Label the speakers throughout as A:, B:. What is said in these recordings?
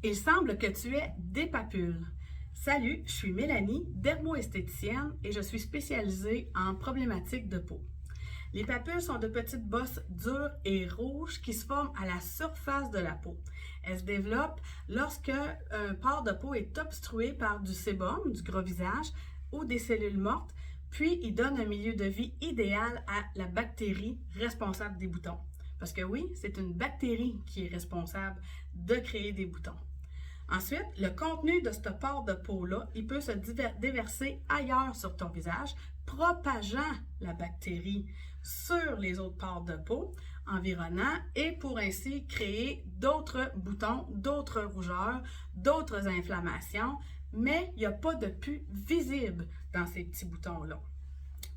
A: Il semble que tu aies des papules. Salut, je suis Mélanie, dermo-esthéticienne et je suis spécialisée en problématiques de peau. Les papules sont de petites bosses dures et rouges qui se forment à la surface de la peau. Elles se développent lorsque un pore de peau est obstrué par du sébum, du gros visage ou des cellules mortes, puis il donne un milieu de vie idéal à la bactérie responsable des boutons. Parce que oui, c'est une bactérie qui est responsable de créer des boutons. Ensuite, le contenu de ce pore de peau-là, il peut se déverser ailleurs sur ton visage, propageant la bactérie sur les autres pores de peau environnants et pour ainsi créer d'autres boutons, d'autres rougeurs, d'autres inflammations, mais il n'y a pas de pus visible dans ces petits boutons-là.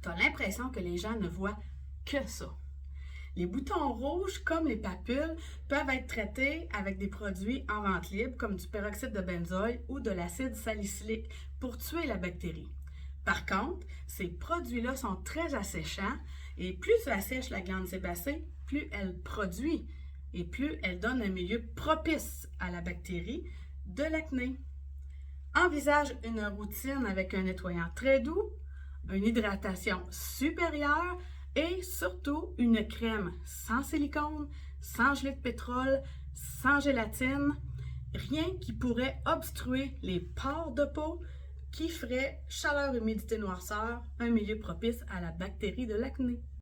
A: Tu as l'impression que les gens ne voient que ça. Les boutons rouges, comme les papules, peuvent être traités avec des produits en vente libre, comme du peroxyde de benzoïle ou de l'acide salicylique, pour tuer la bactérie. Par contre, ces produits-là sont très asséchants et plus tu assèches la glande sébacée, plus elle produit et plus elle donne un milieu propice à la bactérie de l'acné. Envisage une routine avec un nettoyant très doux, une hydratation supérieure et surtout une crème sans silicone, sans gelée de pétrole, sans gélatine, rien qui pourrait obstruer les pores de peau qui ferait chaleur, humidité, noirceur, un milieu propice à la bactérie de l'acné.